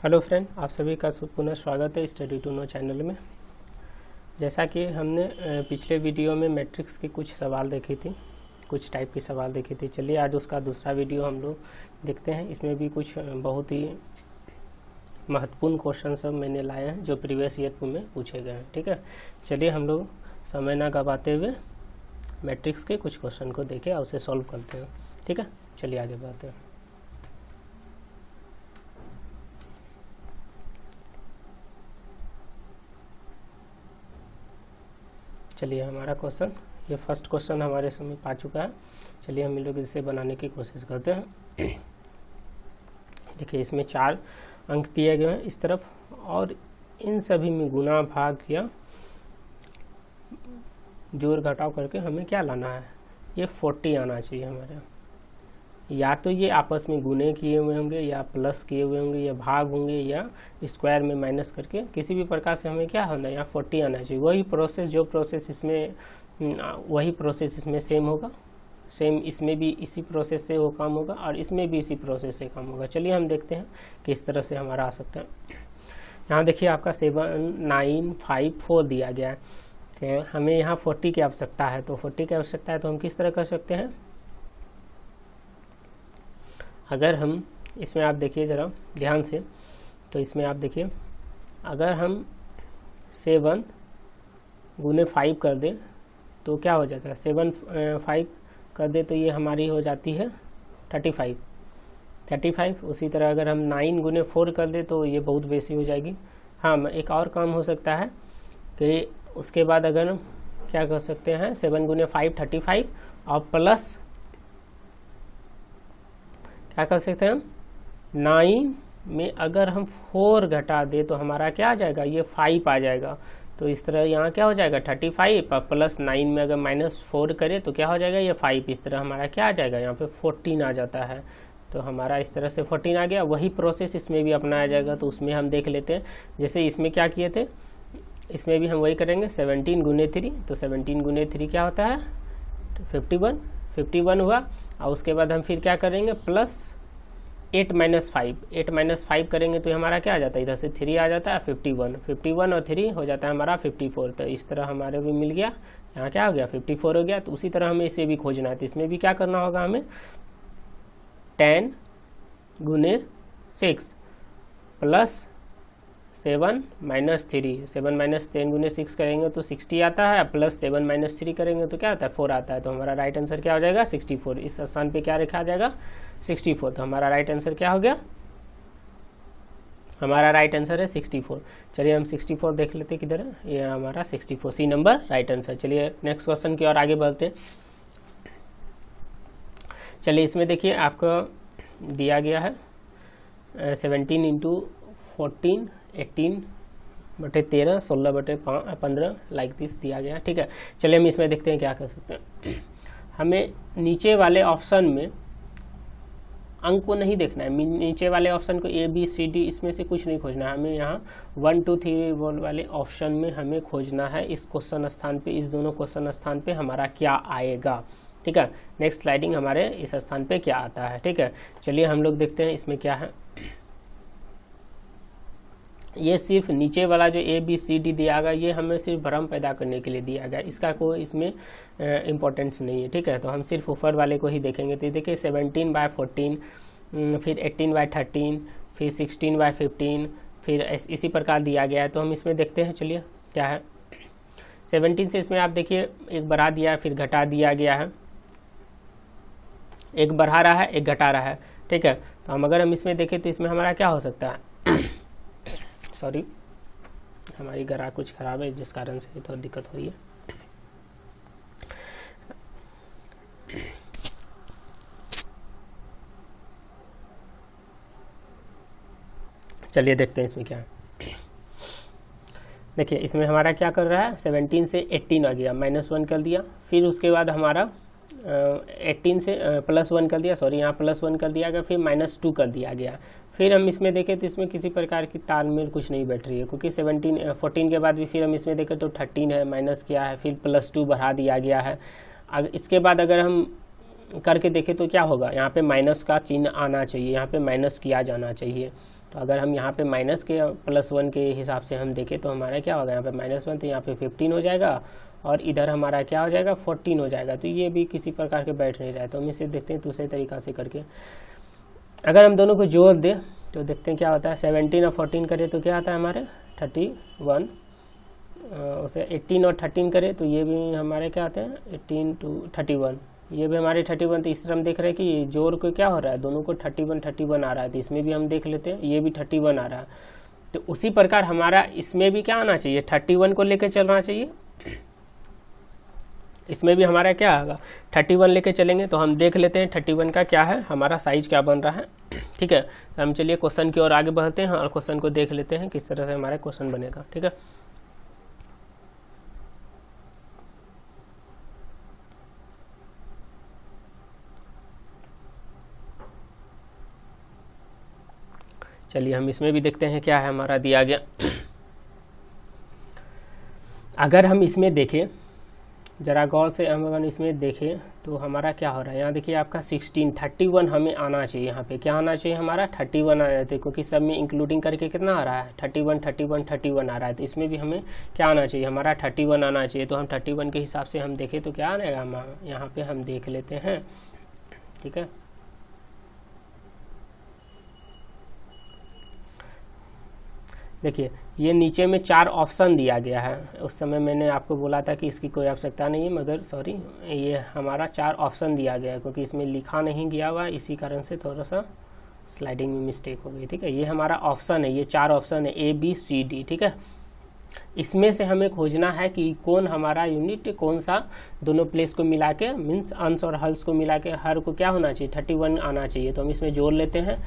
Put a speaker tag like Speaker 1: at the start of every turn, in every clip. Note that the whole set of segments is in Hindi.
Speaker 1: हेलो फ्रेंड, आप सभी का पुनः स्वागत है स्टडी टू नो चैनल में। जैसा कि हमने पिछले वीडियो में मैट्रिक्स के कुछ सवाल देखे थे, कुछ टाइप के सवाल देखे थे। चलिए आज उसका दूसरा वीडियो हम लोग देखते हैं। इसमें भी कुछ बहुत ही महत्वपूर्ण क्वेश्चन सब मैंने लाए हैं जो प्रीवियस ईयर में पूछे गए हैं। ठीक है, चलिए हम लोग समय ना गवाते हुए मैट्रिक्स के कुछ क्वेश्चन को देखें और उसे सॉल्व करते हैं। ठीक है, चलिए आगे बढ़ते हैं। चलिए हमारा क्वेश्चन, ये फर्स्ट क्वेश्चन हमारे समझ आ चुका है। चलिए हम लोग इसे बनाने की कोशिश करते हैं। देखिए इसमें 4 अंक दिए गए हैं इस तरफ, और इन सभी में गुना भाग या जोड़ घटाव करके हमें क्या लाना है, ये 40 आना चाहिए हमारे यहाँ। या तो ये आपस में गुने किए हुए होंगे, या प्लस किए हुए होंगे, या भाग होंगे, या स्क्वायर में माइनस करके किसी भी प्रकार से हमें क्या होना है, यहाँ 40 आना चाहिए। वही प्रोसेस जो प्रोसेस इसमें, वही प्रोसेस इसमें सेम होगा, सेम इसमें भी इसी प्रोसेस से वो काम होगा और इसमें भी इसी प्रोसेस से काम होगा। चलिए हम देखते हैं किस तरह से हमारा आ सकता है। यहाँ देखिए आपका 7, 9, 5, 4 दिया गया है। हमें यहाँ 40 की आवश्यकता है, तो 40 की आवश्यकता है तो हम किस तरह कर सकते हैं। अगर हम इसमें आप देखिए ज़रा ध्यान से, तो इसमें आप देखिए अगर हम 7 गुने 5 कर दें तो क्या हो जाता है, 7 5 कर दे तो ये हमारी हो जाती है 35। उसी तरह अगर हम 9 गुने 4 कर दे तो ये बहुत बेसी हो जाएगी। हाँ, एक और काम हो सकता है कि उसके बाद अगर हम क्या कर सकते हैं, 7 गुने 5 35 और प्लस क्या कर सकते हैं हम, 9 में अगर हम 4 घटा दे तो हमारा क्या आ जाएगा, ये 5 आ जाएगा। तो इस तरह यहाँ क्या हो जाएगा 35 प्लस 9 में अगर -4 करे तो क्या हो जाएगा, ये 5। इस तरह हमारा क्या आ जाएगा, यहाँ पे 14 आ जाता है। तो हमारा इस तरह से 14 आ गया। वही प्रोसेस इसमें भी अपनाया जाएगा, तो उसमें हम देख लेते हैं। जैसे इसमें क्या किए थे, इसमें भी हम वही करेंगे, 17 गुने 3। तो 17 गुने 3 क्या होता है, 51 हुआ। और उसके बाद हम फिर क्या करेंगे, प्लस 8 - 5 करेंगे तो हमारा क्या आ जाता है, इधर से 3 आ जाता है, 51 और 3 हो जाता है हमारा 54। तो इस तरह हमारे भी मिल गया, यहाँ क्या हो गया 54 हो गया। तो उसी तरह हमें इसे भी खोजना है, तो इसमें भी क्या करना होगा हमें, 10 गुने 6 प्लस 7 - 3। 7 - 10 गुने 6 करेंगे तो 60 आता है, प्लस 7 - 3 करेंगे तो क्या आता है, 4 आता है। तो हमारा राइट आंसर क्या हो जाएगा, 64। इस स्थान पे क्या रखा जाएगा, 64। तो हमारा राइट आंसर क्या हो गया, हमारा राइट आंसर है 64। चलिए हम 64 देख लेते किधर है, ये हमारा 64, सी नंबर राइट आंसर। चलिए नेक्स्ट क्वेश्चन की ओर आगे बढ़ते हैं। चलिए इसमें देखिए आपको दिया गया है 17 × 14 18/13 16/15 लाइक दिस दिया गया है। ठीक है, चलिए हम इसमें देखते हैं क्या कर सकते हैं। हमें नीचे वाले ऑप्शन में अंक को नहीं देखना है, नीचे वाले ऑप्शन को ABCD इसमें से कुछ नहीं खोजना है। हमें यहाँ 1 2 3 वाले ऑप्शन में हमें खोजना है इस क्वेश्चन स्थान पे, इस दोनों क्वेश्चन स्थान पे हमारा क्या आएगा। ठीक है, नेक्स्ट स्लाइडिंग हमारे इस स्थान पे क्या आता है। ठीक है, चलिए हम लोग देखते हैं इसमें क्या है। ये सिर्फ नीचे वाला जो ABCD दिया गया, ये हमें सिर्फ भ्रम पैदा करने के लिए दिया गया, इसका कोई इसमें इम्पोर्टेंस नहीं है। ठीक है, तो हम सिर्फ ऊपर वाले को ही देखेंगे। तो देखिए 17/14, फिर 18/13, फिर 16/15, फिर इसी प्रकार दिया गया है। तो हम इसमें देखते हैं, चलिए क्या है। 17 से इसमें आप देखिए एक बढ़ा दिया, फिर घटा दिया गया है, एक बढ़ा रहा है, एक घटा रहा है। ठीक है, तो अगर हम इसमें देखें तो इसमें हमारा क्या हो सकता है, सॉरी हमारी गला कुछ खराब है जिस कारण से थोड़ी दिक्कत हो रही है। चलिए देखते हैं इसमें क्या है। देखिए इसमें हमारा क्या कर रहा है, 17 से 18 आ गया, -1 कर दिया। फिर उसके बाद हमारा 18 से +1 कर दिया, सॉरी यहाँ +1 कर दिया गया, फिर -2 कर दिया गया। फिर हम इसमें देखें तो इसमें किसी प्रकार की तालमेल कुछ नहीं बैठ रही है, क्योंकि 14 के बाद भी फिर हम इसमें देखें तो 13 है, माइनस किया है, फिर +2 बढ़ा दिया गया है। इसके बाद अगर हम करके देखें तो क्या होगा, यहाँ पे माइनस का चिन्ह आना चाहिए, यहाँ पे माइनस किया जाना चाहिए। तो अगर हम यहाँ पे माइनस के +1 के हिसाब से हम देखें तो हमारा क्या होगा, यहाँ पे -1 तो यहाँ पे 15 हो जाएगा और इधर हमारा क्या हो जाएगा 14 हो जाएगा। तो ये भी किसी प्रकार के बैठ नहीं रहा है। तो हम इसे देखते हैं दूसरे तरीक़ा से करके। अगर हम दोनों को जोड़ दें तो देखते हैं क्या होता है। 17 और 14 करें तो क्या आता है हमारे 31, उसे 18 और 13 करें तो ये भी हमारे क्या आते हैं 18 to 31, ये भी हमारे 31। तो इस तरह हम देख रहे हैं कि जोड़ को क्या हो रहा है, दोनों को 31 आ रहा है। तो इसमें भी हम देख लेते हैं, ये भी 31 आ रहा है। तो उसी प्रकार हमारा इसमें भी क्या आना चाहिए, 31 को लेके चलना चाहिए। इसमें भी हमारा क्या होगा 31 लेके चलेंगे। तो हम देख लेते हैं 31 का क्या है, हमारा साइज क्या बन रहा है। ठीक है, तो हम चलिए क्वेश्चन की ओर आगे बढ़ते हैं और क्वेश्चन को देख लेते हैं किस तरह से हमारा क्वेश्चन बनेगा। ठीक है, चलिए हम इसमें भी देखते हैं क्या है हमारा दिया गया। अगर हम इसमें देखें जरा गौर से, हम अगर इसमें देखें तो हमारा क्या हो रहा है, यहाँ देखिए आपका 31 हमें आना चाहिए। यहाँ पे क्या आना चाहिए हमारा 31 आ जाते, क्योंकि सब में इंक्लूडिंग करके कितना आ रहा है 31 आ रहा है। तो इसमें भी हमें क्या आना चाहिए, हमारा 31 आना चाहिए। तो हम 31 के हिसाब से हम देखें तो क्या आएगा, हम यहाँ पे हम देख लेते हैं। ठीक है, देखिए ये नीचे में 4 ऑप्शन दिया गया है। उस समय मैंने आपको बोला था कि इसकी कोई आवश्यकता नहीं है, मगर सॉरी ये हमारा 4 ऑप्शन दिया गया है, क्योंकि इसमें लिखा नहीं गया हुआ, इसी कारण से थोड़ा सा स्लाइडिंग में मिस्टेक हो गई। ठीक है, ये हमारा ऑप्शन है, ये 4 ऑप्शन है ABCD। ठीक है, इसमें से हमें खोजना है कि कौन हमारा यूनिट, कौन सा दोनों प्लेस को मिला के, मीन्स अंश और हल्स को मिला के हर को क्या होना चाहिए 31 आना चाहिए। तो हम इसमें जोड़ लेते हैं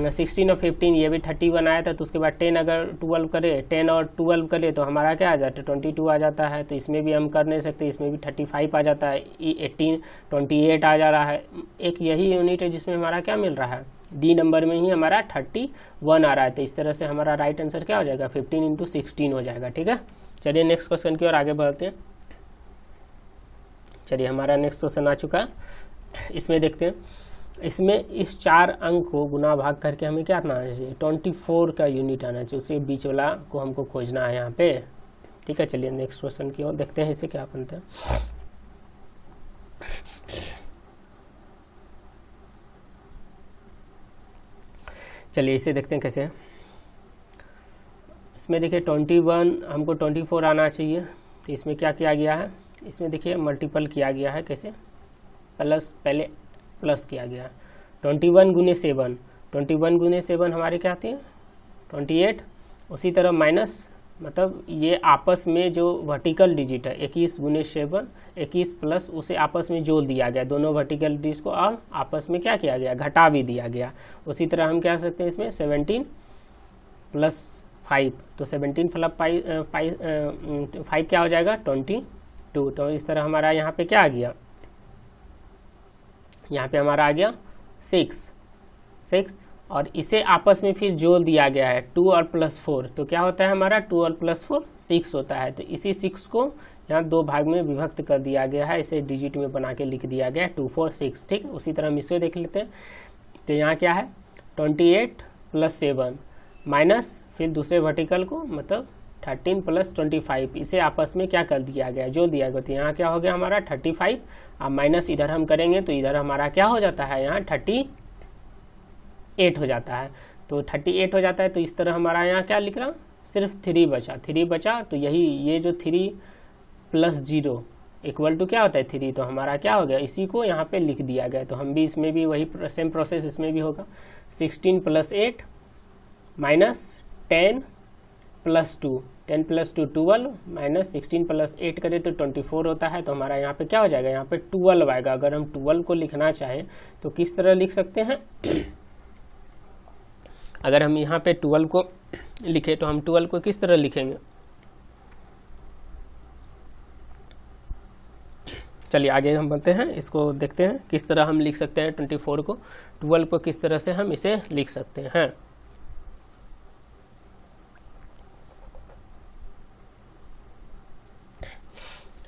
Speaker 1: 16 और 15, ये भी 31 आया था। तो उसके बाद 10 अगर 12 करे, 10 और 12 करे तो हमारा क्या आ जाता है 22 आ जाता है। तो इसमें भी हम कर नहीं सकते, इसमें भी 35 आ जाता है, 18 28 आ जा रहा है। एक यही यूनिट है जिसमें हमारा क्या मिल रहा है, डी नंबर में ही हमारा 31 आ रहा है। तो इस तरह से हमारा राइट आंसर क्या हो जाएगा 15 × 16 हो जाएगा। ठीक है, चलिए नेक्स्ट क्वेश्चन की ओर आगे बढ़ते हैं। चलिए हमारा नेक्स्ट क्वेश्चन आ चुका है, इसमें देखते हैं। इसमें इस 4 अंक को गुना भाग करके हमें क्या आना चाहिए 24 का यूनिट आना चाहिए, उसके बीच वाला को हमको खोजना है यहाँ पे। ठीक है, चलिए नेक्स्ट क्वेश्चन की ओर देखते हैं इसे क्या बनता है। चलिए इसे देखते हैं कैसे है। इसमें देखिए 21 हमको 24 आना चाहिए। तो इसमें क्या किया गया है, इसमें देखिए मल्टीपल किया गया है, कैसे प्लस, पहले प्लस किया गया है 21 × 7, 21 × 7 हमारे क्या आती है 28। उसी तरह माइनस, मतलब ये आपस में जो वर्टिकल डिजिट है 21 × 7, 21 प्लस उसे आपस में जोड़ दिया गया, दोनों वर्टिकल डिजिट को और आपस में क्या किया गया, घटा भी दिया गया। उसी तरह हम क्या कर सकते हैं इसमें 17 + 5, तो 17 + 5 क्या हो जाएगा 22। तो इस तरह हमारा यहाँ पे क्या आ गया, यहाँ पे हमारा आ गया 6 और इसे आपस में फिर जोड़ दिया गया है 2 और +4। तो क्या होता है हमारा 2 और +4 6 होता है। तो इसी 6 को यहाँ 2 भाग में विभक्त कर दिया गया है, इसे डिजिट में बना के लिख दिया गया है 2 4 6। ठीक, उसी तरह हम इसको देख लेते हैं। तो यहाँ क्या है 28 + 7 माइनस फिर दूसरे वर्टिकल को, मतलब 13 + 25, इसे आपस में क्या कर दिया गया, जो दिया गया। तो यहाँ क्या हो गया हमारा 35, अब माइनस इधर हम करेंगे तो इधर हमारा क्या हो जाता है, यहाँ 38 हो जाता है। तो 38 हो जाता है। तो इस तरह हमारा यहाँ क्या लिख रहा, सिर्फ 3 बचा। तो यही ये जो 3 + 0 = क्या होता है 3। तो हमारा क्या हो गया, इसी को यहाँ पे लिख दिया गया। तो हम भी इसमें भी वही सेम प्रोसेस इसमें भी होगा। 16 + 8 माइनस 10 + 2, 10 + 2 12 माइनस 16 + 8 करें तो 24 होता है। तो हमारा यहाँ पे क्या हो जाएगा, यहाँ पे 12 आएगा। अगर हम 12 को लिखना चाहें तो किस तरह लिख सकते हैं अगर हम यहाँ पे 12 को लिखे तो हम 12 को किस तरह लिखेंगे, चलिए आगे हम बढ़ते हैं, इसको देखते हैं किस तरह हम लिख सकते हैं 24 को, 12 को किस तरह से हम इसे लिख सकते हैं।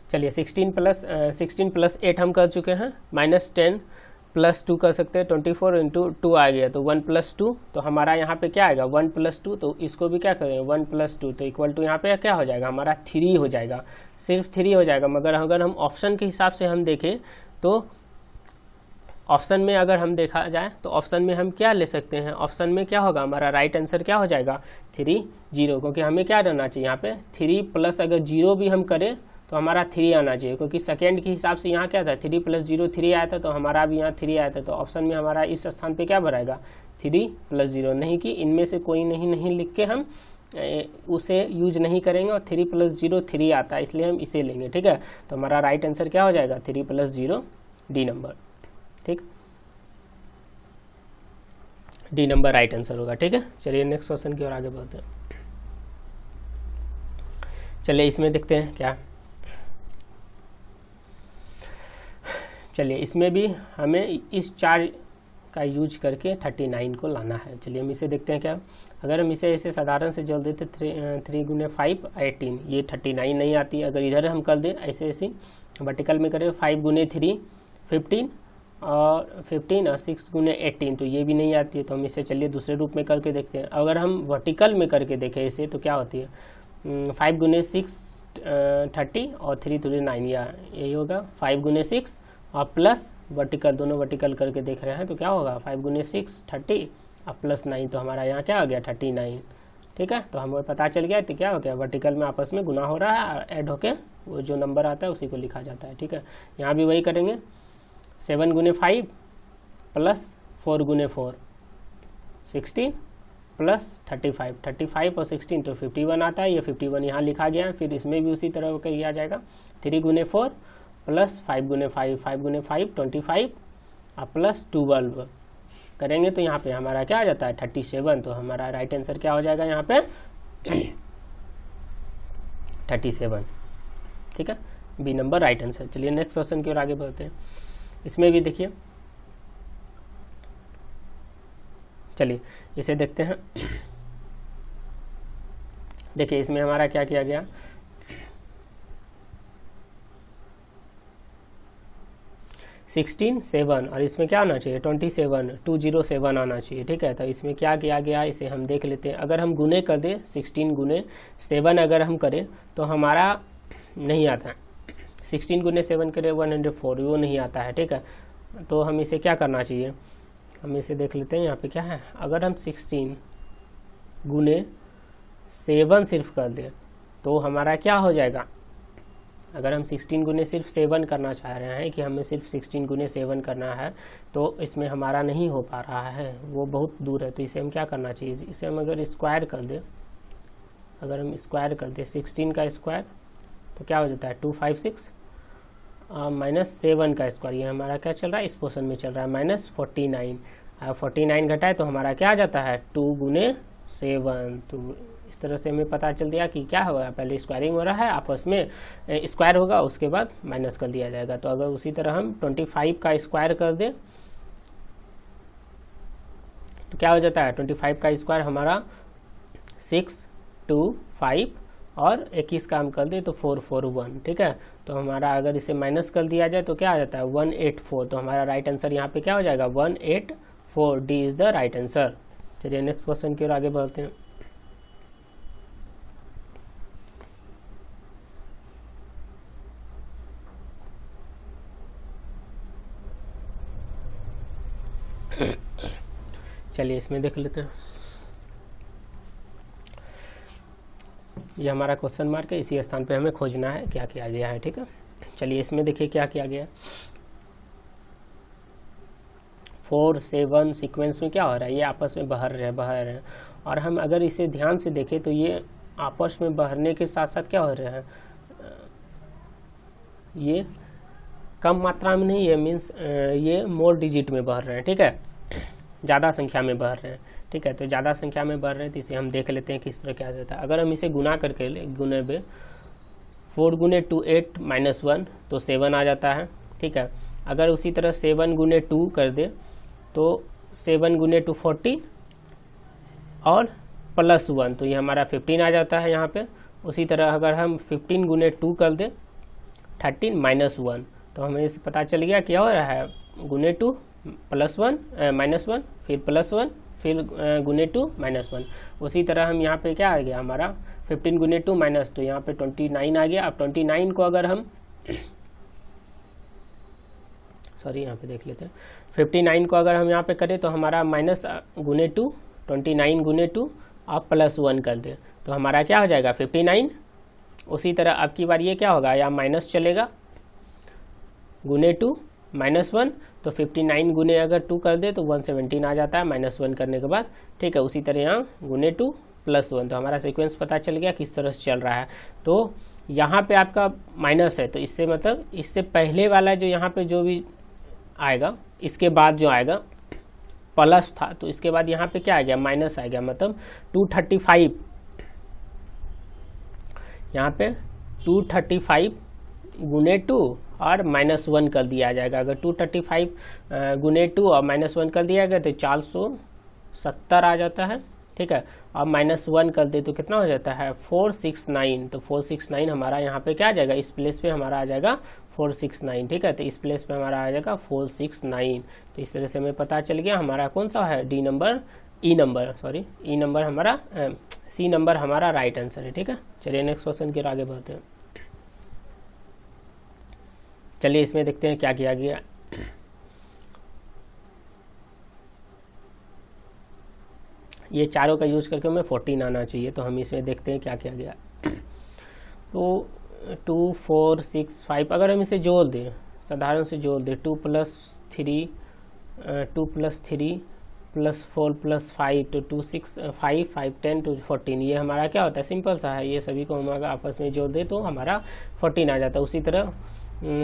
Speaker 1: चलिए 16 + 8 हम कर चुके हैं, -10 +2 कर सकते हैं, 24 इंटू 2 आ गया तो 1 + 2, तो हमारा यहाँ पे क्या आएगा 1 + 2, तो इसको भी क्या करेंगे 1 + 2, तो इक्वल टू यहाँ पे क्या हो जाएगा हमारा 3 हो जाएगा, सिर्फ 3 हो जाएगा। मगर अगर हम ऑप्शन के हिसाब से हम देखें तो ऑप्शन में अगर हम देखा जाए तो ऑप्शन में हम क्या ले सकते हैं, ऑप्शन में क्या होगा हमारा राइट आंसर क्या हो जाएगा 3 0, क्योंकि हमें क्या रहना चाहिए यहाँ पे 3 प्लस अगर 0 भी हम करें तो हमारा 3 आना चाहिए, क्योंकि सेकेंड के हिसाब से यहाँ क्या था 3 + 0 3 आया था, तो हमारा भी यहाँ 3 आया था, तो ऑप्शन में हमारा इस स्थान पे क्या भराएगा 3 + 0। नहीं कि इनमें से कोई नहीं लिख के हम उसे यूज नहीं करेंगे, और 3 + 0 3 आता है, इसलिए हम इसे लेंगे। ठीक है, तो हमारा राइट आंसर क्या हो जाएगा 3 + 0 डी नंबर। ठीक, डी नंबर राइट आंसर होगा। ठीक है, चलिए नेक्स्ट क्वेश्चन की ओर आगे बढ़ते हैं। चलिए इसमें देखते हैं क्या, चलिए इसमें भी हमें इस 4 का यूज करके 39 को लाना है। चलिए हम इसे देखते हैं क्या, अगर हम इसे ऐसे साधारण से जोड़ देते 3 × 5 18, ये 39 नहीं आती। अगर इधर हम कर दें ऐसे ऐसे वर्टिकल में करें 5 × 3 15 और 6 × 18, तो ये भी नहीं आती है। तो हम इसे चलिए दूसरे रूप में करके देखते हैं। अगर हम वर्टिकल में करके देखें इसे तो क्या होती है 5 × 6 30 और 3 3 9, यही होगा 5 × 6 और प्लस वर्टिकल, दोनों वर्टिकल करके देख रहे हैं तो क्या होगा 5 × 6 30 और +9, तो हमारा यहाँ क्या हो गया 39। ठीक है, तो हमें पता चल गया तो क्या हो गया वर्टिकल में आपस में गुना हो रहा है, और ऐड होके वो जो नंबर आता है उसी को लिखा जाता है। ठीक है, यहाँ भी वही करेंगे 7 × 5 + 4 × 4 16 + 35, 35 और 16 तो 51 आता है, ये 51 यहाँ लिखा गया है। फिर इसमें भी उसी तरह किया जाएगा 3 × 4 + 5 × 5, 5 × 5 25 और +12 करेंगे तो यहाँ पे हमारा क्या आ जाता है 37, तो हमारा राइट आंसर क्या हो जाएगा यहाँ पे 37। ठीक है, बी नंबर राइट आंसर। चलिए नेक्स्ट क्वेश्चन की ओर आगे बढ़ते हैं। इसमें भी देखिए, चलिए इसे देखते हैं। देखिए इसमें हमारा क्या किया गया, 16 7 और इसमें क्या आना चाहिए 27 207 आना चाहिए। ठीक है, तो इसमें क्या किया गया इसे हम देख लेते हैं। अगर हम गुने कर दें 16 × 7 अगर हम करें तो हमारा नहीं आता है, 16 × 7 करें 104, वो नहीं आता है। ठीक है, तो हम इसे क्या करना चाहिए, हम इसे देख लेते हैं। यहाँ पे क्या है, अगर हम 16 × 7 सिर्फ कर दें तो हमारा क्या हो जाएगा, अगर हम 16 × सिर्फ 7 करना चाह रहे हैं कि हमें सिर्फ 16 × 7 करना है, तो इसमें हमारा नहीं हो पा रहा है, वो बहुत दूर है। तो इसे हम क्या करना चाहिए, इसे हम अगर स्क्वायर कर दें, अगर हम स्क्वायर कर दें 16 का स्क्वायर तो क्या हो जाता है 256 -7 का स्क्वायर, ये हमारा क्या चल रहा है इस पोर्शन में चल रहा है -49, 49 घटाए तो हमारा क्या आ जाता है 2 × 7। तो इस तरह से हमें पता चल गया कि क्या होगा, पहले स्क्वायरिंग हो रहा है, आपस में स्क्वायर होगा, उसके बाद माइनस कर दिया जाएगा। तो अगर उसी तरह हम 25 का स्क्वायर कर दें तो क्या हो जाता है 25 का स्क्वायर हमारा 625 और 21 का हम कर दें तो 441। ठीक है, तो हमारा अगर इसे माइनस कर दिया जाए तो क्या आ जाता है 184, तो हमारा राइट आंसर यहाँ पे क्या हो जाएगा 184, D is the right answer. चलिए नेक्स्ट क्वेश्चन की ओर आगे बढ़ते हैं। चलिए इसमें देख लेते हैं, ये हमारा क्वेश्चन मार्क है, इसी स्थान पे हमें खोजना है क्या किया गया है। ठीक है, चलिए इसमें देखिए क्या किया गया, 4 7 सीक्वेंस में क्या हो रहा है, ये आपस में बहर रहे हैं। और हम अगर इसे ध्यान से देखें तो ये आपस में बहरने के साथ साथ क्या हो रहे हैं, ये कम मात्रा में नहीं है, मीन्स ये मोर डिजिट में बह रहे हैं। ठीक है, ज़्यादा संख्या में बढ़ रहे हैं। ठीक है, तो ज़्यादा संख्या में बढ़ रहे हैं तो इसे हम देख लेते हैं किस तरह क्या जाता है। अगर हम इसे गुना करके गुने में 4 × 2 8 -1 तो 7 आ जाता है। ठीक है, अगर उसी तरह 7 × 2 कर दे तो 7 × 2 14 और +1 तो ये हमारा 15 आ जाता है यहाँ पे। उसी तरह अगर हम 15 × 2 कर दे 13 -1 तो हमें इसे पता चल गया क्या हो रहा है, गुने 2 +1 -1 फिर +1 फिर गुने 2 -1। उसी तरह हम यहाँ पे क्या आ गया हमारा 15 गुने 2 माइनस, तो यहाँ पे 29 आ गया। अब 29 को अगर हम सॉरी यहाँ पे देख लेते हैं, 59 को अगर हम यहाँ पे करें तो हमारा माइनस गुने 2, 29 गुने 2 आप +1 कर दें तो हमारा क्या हो जाएगा 59। उसी तरह अब की बार ये क्या होगा, या माइनस चलेगा गुने 2 -1, तो 59 गुने अगर 2 कर दे तो 117 आ जाता है -1 करने के बाद, ठीक है। उसी तरह यहाँ गुने 2 +1, तो हमारा सीक्वेंस पता चल गया किस तरह से चल रहा है। तो यहाँ पे आपका माइनस है, तो इससे मतलब इससे पहले वाला जो यहाँ पे जो भी आएगा, इसके बाद जो आएगा प्लस था, तो इसके बाद यहाँ पे क्या आ गया माइनस आ गया, मतलब 235 यहाँ पे 235 गुने 2 और -1 कर दिया जाएगा। अगर 235 गुने 2 और -1 कर दिया गया तो 470 आ जाता है, ठीक है। अब -1 कर दे तो कितना हो जाता है 469, तो 469 हमारा यहाँ पे क्या आ जाएगा, इस प्लेस पे हमारा आ जाएगा 469, ठीक है। तो इस प्लेस पे हमारा आ जाएगा 469। तो इस तरह से हमें पता चल गया हमारा कौन सा है डी नंबर, ई नंबर हमारा सी नंबर हमारा राइट आंसर है, ठीक है। चलिए नेक्स्ट क्वेश्चन की ओर आगे बढ़ते हैं। चलिए इसमें देखते हैं क्या किया गया। ये चारों का यूज करके हमें 14 आना चाहिए, तो हम इसमें देखते हैं क्या किया गया। तो 2 4 6 5 अगर हम इसे जोड़ दें, साधारण से जोड़ दें, 2 + 3 +4 + 5 तो 2 6 5 5 10 to 14, ये हमारा क्या होता है सिंपल सा है। ये सभी को हम अगर आपस में जोड़ दें तो हमारा 14 आ जाता है। उसी तरह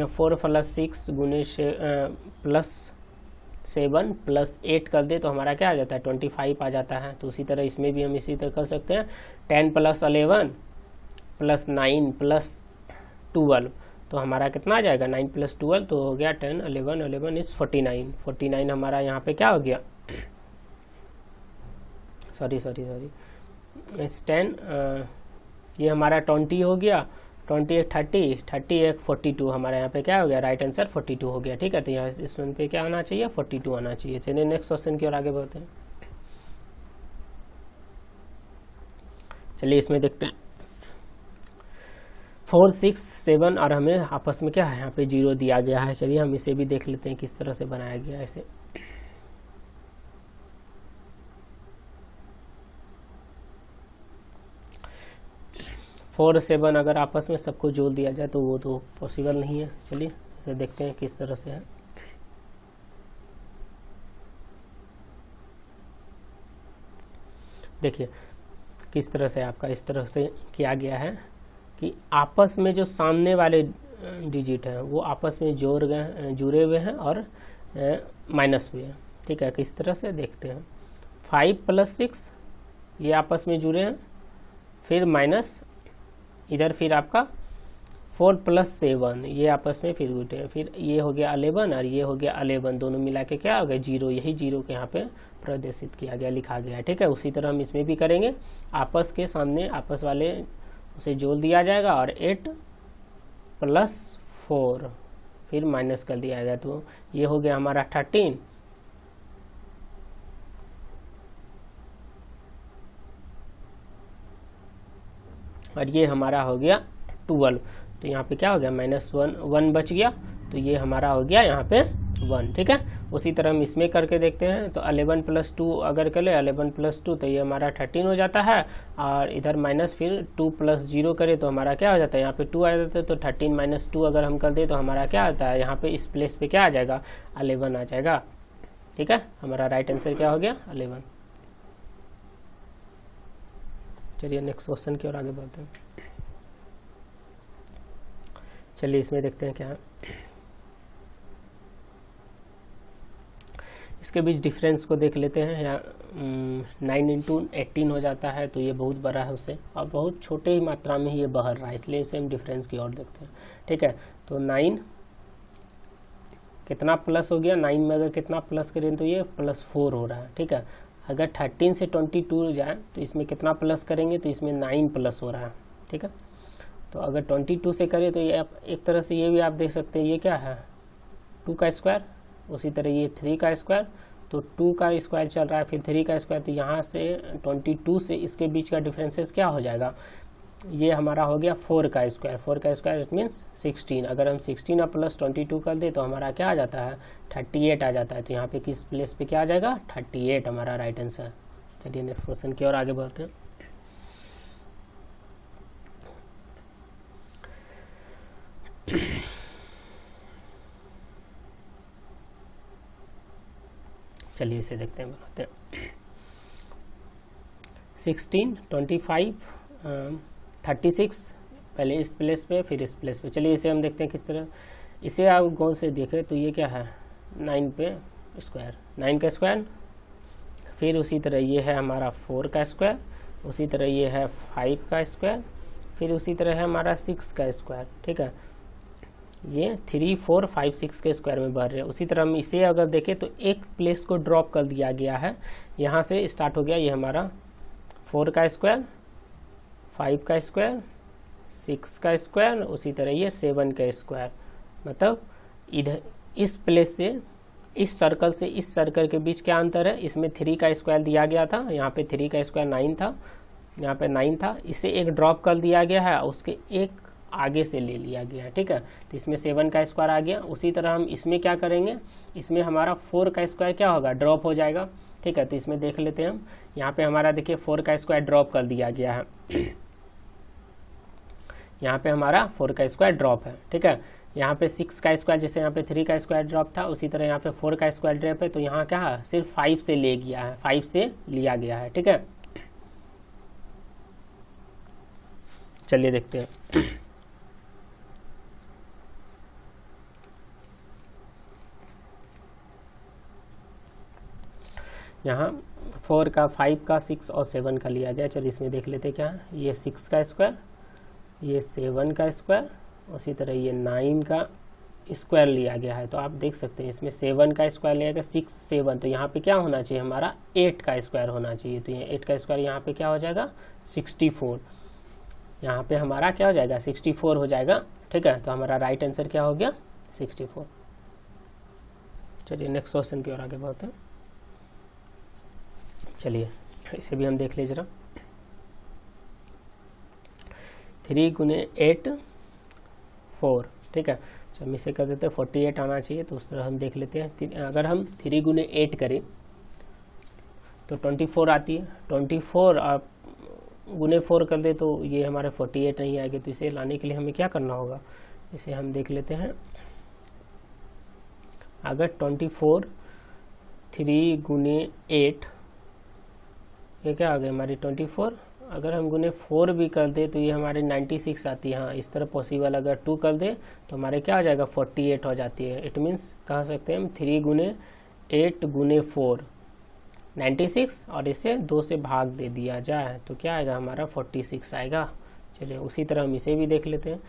Speaker 1: 4 + 6 गुने +7 + 8 कर दे तो हमारा क्या आ जाता है 25 आ जाता है। तो उसी तरह इसमें भी हम इसी तरह कर सकते हैं। 10 + 11 + 9 + 12 तो हमारा कितना आ जाएगा 9 + 12 तो हो गया 10 11 11 इज 49। 49 हमारा यहाँ पे क्या हो गया, सॉरी इस 10 ये हमारा 20 हो गया, 20 एक 30 30 एक 42 हमारा यहाँ पे क्या हो गया राइट आंसर 42 हो गया, ठीक है। तो यहाँ इस वन पे क्या आना चाहिए 42 आना चाहिए। चलिए नेक्स्ट क्वेश्चन की ओर आगे बढ़ते हैं। चलिए इसमें देखते हैं 4 6 7 और हमें आपस में क्या है यहाँ पे 0 दिया गया है। चलिए हम इसे भी देख लेते हैं किस तरह से बनाया गया है इसे। 4 7 अगर आपस में सबको जोड़ दिया जाए तो वो तो पॉसिबल नहीं है। चलिए इसे देखते हैं किस तरह से है। देखिए किस तरह से आपका इस तरह से किया गया है कि आपस में जो सामने वाले डिजिट हैं वो आपस में जुड़े हुए हैं और माइनस हुए हैं, ठीक है। किस तरह से देखते हैं 5 + 6 ये आपस में जुड़े हैं, फिर माइनस इधर फिर आपका 4 + 7 ये आपस में फिर जुड़े हैं, फिर ये हो गया 11 और ये हो गया 11 दोनों मिला के क्या हो गया 0। यही 0 के यहाँ पे प्रदर्शित किया गया लिखा गया है, ठीक है। उसी तरह हम इसमें भी करेंगे, आपस के सामने आपस वाले उसे जोड़ दिया जाएगा और 8 + 4 फिर माइनस कर दिया जाएगा तो ये हो गया हमारा 13 और ये हमारा हो गया 12। तो यहाँ पे क्या हो गया -1 बच गया, तो ये हमारा हो गया यहाँ पे 1, ठीक है। उसी तरह हम इसमें करके देखते हैं। तो 11 + 2 अगर करें 11 + 2 तो ये हमारा 13 हो जाता है और इधर माइनस फिर 2 + 0 करें तो हमारा क्या हो जाता है यहाँ पे 2 आ जाता है। तो 13 - 2 अगर हम कर दें तो हमारा क्या आता है यहाँ पे इस प्लेस पे क्या आ जाएगा 11 आ जाएगा, ठीक है। हमारा राइट आंसर क्या हो गया 11। चलिए नेक्स्ट क्वेश्चन की ओर आगे बढ़ते हैं। चलिए इसमें देखते हैं क्या है। इसके बीच डिफरेंस को देख लेते हैं। यहाँ 9 × 18 हो जाता है तो ये बहुत बड़ा है उससे, और बहुत छोटे ही मात्रा में ही ये बह रहा है, इसलिए इसे हम डिफरेंस की ओर देखते हैं, ठीक है। तो 9 कितना प्लस हो गया, 9 में अगर कितना प्लस करें तो ये +4 हो रहा है, ठीक है। अगर 13 से 22 जाए तो इसमें कितना प्लस करेंगे तो इसमें 9 प्लस हो रहा है, ठीक है। तो अगर 22 से करें तो ये आप एक तरह से ये भी आप देख सकते हैं ये क्या है 2 का स्क्वायर, उसी तरह ये 3 का स्क्वायर, तो 2 का स्क्वायर चल रहा है, फिर 3 का स्क्वायर, तो यहाँ से 22 से इसके बीच का डिफरेंसेस क्या हो जाएगा, ये हमारा हो गया 4 का स्क्वायर। 4 का स्क्वायर इट मीन्स 16। अगर हम 16 और प्लस 22 कर दे तो हमारा क्या आ जाता है, 38 आ जाता है। तो यहाँ पे किस प्लेस पे क्या आ जाएगा, 38 हमारा राइट आंसर। चलिए नेक्स्ट क्वेश्चन की ओर आगे बढ़ते हैं। चलिए इसे देखते हैं, बनाते हैं। 16, 25, 36, पहले इस प्लेस पे फिर इस प्लेस पे। चलिए इसे हम देखते हैं किस तरह। इसे आप गौर से देखें तो ये क्या है, 9 पे स्क्वायर, 9 का स्क्वायर, फिर उसी तरह ये है हमारा 4 का स्क्वायर, उसी तरह ये है 5 का स्क्वायर, फिर उसी तरह है हमारा 6 का स्क्वायर। ठीक है, ये 3, 4, 5, 6 के स्क्वायर में बढ़ रहे हैं। उसी तरह हम इसे अगर देखें तो एक प्लेस को ड्रॉप कर दिया गया है, यहाँ से स्टार्ट हो गया ये हमारा 4 का स्क्वायर, 5 का स्क्वायर, 6 का स्क्वायर, उसी तरह ये 7 का स्क्वायर। मतलब इधर इस प्लेस से इस सर्कल से इस सर्कल के बीच क्या अंतर है, इसमें 3 का स्क्वायर दिया गया था, यहाँ पे 3 का स्क्वायर 9 था, यहाँ पे 9 था, इसे एक ड्रॉप कर दिया गया है, उसके एक आगे से ले लिया गया है। ठीक है, तो इसमें 7 का स्क्वायर आ गया। उसी तरह हम इसमें क्या करेंगे, इसमें हमारा 4 का स्क्वायर क्या होगा, ड्रॉप हो जाएगा। ठीक है, तो इसमें देख लेते हैं हम, यहाँ पे हमारा देखिए 4 का स्क्वायर ड्रॉप कर दिया गया है, यहाँ पे हमारा 4 का स्क्वायर ड्रॉप है। ठीक है, यहाँ पे 6 का स्क्वायर, जैसे यहाँ पे 3 का स्क्वायर ड्रॉप था, उसी तरह यहाँ पे 4 का स्क्वायर ड्रॉप है, तो यहाँ क्या है, सिर्फ 5 से ले गया है, 5 से लिया गया है। ठीक है, चलिए देखते हैं। यहाँ 4 का, 5 का, 6 और 7 का लिया गया। चलिए इसमें देख लेते क्या है, ये 6 का स्क्वायर, ये 7 का स्क्वायर, उसी तरह ये 9 का स्क्वायर लिया गया है। तो आप देख सकते हैं इसमें 7 का स्क्वायर लिया गया, 6, 7, तो यहाँ पे क्या होना चाहिए, हमारा 8 का स्क्वायर होना चाहिए। तो ये 8 का स्क्वायर यहाँ पे क्या हो जाएगा, 64, यहाँ पे हमारा क्या हो जाएगा, 64 हो जाएगा। ठीक है, तो हमारा राइट आंसर क्या हो गया, 64। चलिए नेक्स्ट क्वेश्चन की ओर आगे बढ़ते हैं। चलिए इसे भी हम देख लीजिए जरा। 3 गुने 8 4। ठीक है, तो हम इसे कर देते हैं 48 आना चाहिए, तो उस तरह हम देख लेते हैं। अगर हम 3 गुने 8 करें तो 24 आती है, 24 आप गुने 4 कर दे तो ये हमारे 48 नहीं आएगी। तो इसे लाने के लिए हमें क्या करना होगा, इसे हम देख लेते हैं। अगर 24 3 गुने 8, ये क्या आ गया हमारी 24, अगर हम गुने 4 भी कर दे तो ये हमारे 96 आती है। हाँ, इस तरह पॉसिबल। अगर 2 कर दे तो हमारे क्या आ जाएगा, 48 हो जाती है। इट मीन्स कह सकते हैं हम 3 गुने 8 गुने 4 96, और इसे 2 से भाग दे दिया जाए तो क्या आएगा, हमारा 46 आएगा। चलिए उसी तरह हम इसे भी देख लेते हैं।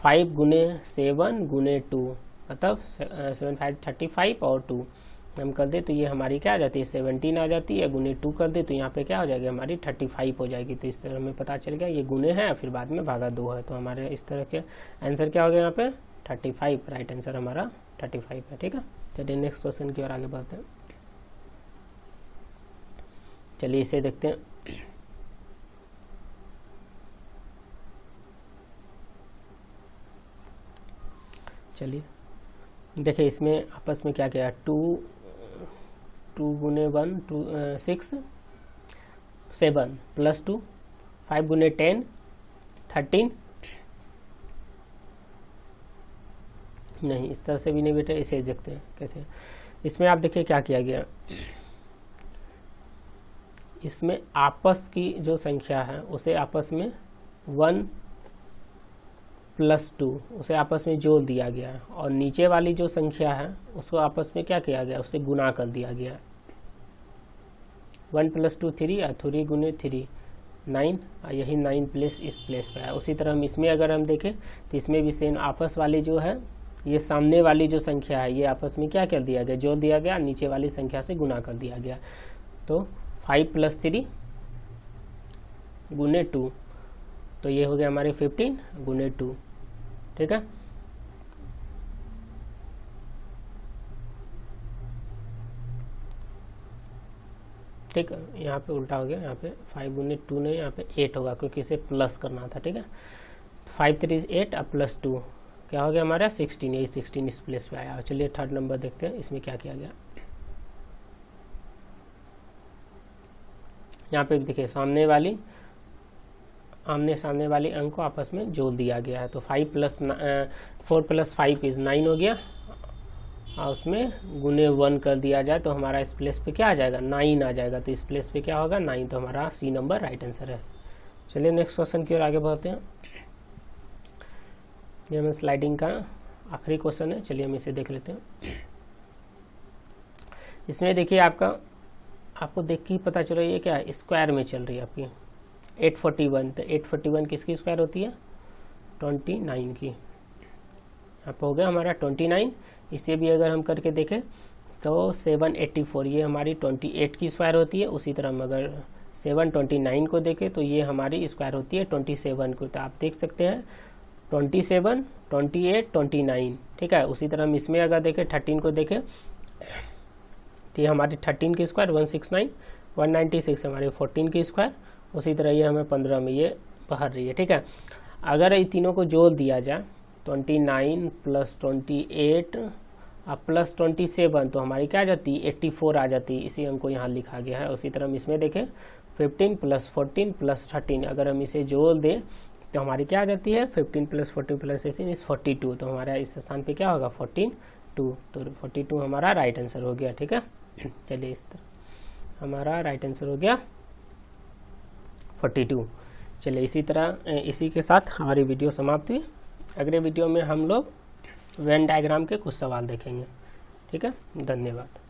Speaker 1: 5 गुने 7 गुने 2, मतलब 7 5 35 और 2 हम कर दे तो ये हमारी क्या आ जाती है, 17 आ जाती है। गुने 2 कर दे तो यहाँ पे क्या हो जाएगी, हमारी 35 हो जाएगी। तो इस तरह हमें पता चल गया ये गुने है, फिर बाद में भागा 2 है। तो हमारे इस तरह के आंसर क्या हो गया, यहाँ पे 35, राइट आंसर हमारा 35 है। ठीक है, चलिए नेक्स्ट क्वेश्चन की ओर आगे बढ़ते हैं। चलिए इसे देखते हैं। चलिए देखिए इसमें आपस में क्या किया, 2 गुने 1 6 7 प्लस 2, 5 गुने 10 13, नहीं इस तरह से भी नहीं बेटे, इसे देखते हैं कैसे। इसमें आप देखिए क्या किया गया, इसमें आपस की जो संख्या है उसे आपस में 1 प्लस 2 उसे आपस में जोड़ दिया गया है, और नीचे वाली जो संख्या है उसको आपस में क्या किया गया, उससे गुना कर दिया गया। 1 प्लस 2 3, और 3 गुने 3 9, और यही 9 प्लेस इस प्लेस पे है। उसी तरह हम इसमें अगर हम देखें तो इसमें भी सेम आपस वाली जो है, ये सामने वाली जो संख्या है ये आपस में क्या कर दिया गया, जोड़ दिया गया, नीचे वाली संख्या से गुना कर दिया गया। तो 5 प्लस 3 गुने 2, तो ये हो गया हमारे 15 गुने 2। ठीक है, ठीक है, यहाँ पे उल्टा हो गया, यहाँ पे 5 गुने 2 नहीं, यहाँ पे 8 होगा क्योंकि इसे प्लस करना था। ठीक है, 5 3 is 8 अब प्लस 2 क्या हो गया हमारा 16, यही 16 इस प्लेस पे आया। चलिए थर्ड नंबर देखते हैं इसमें क्या किया गया। यहाँ पे देखिए सामने वाली आमने सामने वाली अंक को आपस में जोड़ दिया गया है। तो 4 + 5 इज 9 हो गया और उसमें गुने 1 कर दिया जाए तो हमारा इस प्लेस पे क्या आ जाएगा 9 आ जाएगा। तो इस प्लेस पे क्या होगा 9, तो हमारा सी नंबर राइट आंसर है। चलिए नेक्स्ट क्वेश्चन की ओर आगे बढ़ते हैं। ये हमें स्लाइडिंग का आखिरी क्वेश्चन है, चलिए हम इसे देख लेते हैं। इसमें देखिए आपको देख के ही पता चल रही है क्या स्क्वायर में चल रही है आपकी 841। तो 841 किसकी स्क्वायर होती है 29 की। यहाँ पे हो गया हमारा 29। इसे भी अगर हम करके देखें तो 784 ये हमारी 28 की स्क्वायर होती है। उसी तरह हम अगर 729 को देखें तो ये हमारी स्क्वायर होती है 27 को। तो आप देख सकते हैं 27, 28, 29। ठीक है, उसी तरह हम इसमें अगर देखें 13 को देखें तो ये हमारी 13 की स्क्वायर 169, 196 हमारी 14 की स्क्वायर। उसी तरह ये हमें 15 में ये बाहर रही है। ठीक है, अगर ये तीनों को जोड़ दिया जाए 29 + 28 अब प्लस 27 तो हमारी क्या आ जाती 84 आ जाती। इसी अंक को यहाँ लिखा गया है। उसी तरह हम इसमें देखें 15 + 14 + 13 अगर हम इसे जोड़ दें तो हमारी क्या आ जाती है 15 + 14 + 18 इज 42। तो हमारा इस स्थान पे क्या होगा 42। तो 42 हमारा राइट आंसर हो गया। ठीक है, चलिए इस तरह हमारा राइट आंसर हो गया 42। चलिए इसी के साथ हमारी वीडियो समाप्त हुई। अगले वीडियो में हम लोग वेन डायग्राम के कुछ सवाल देखेंगे। ठीक है, धन्यवाद।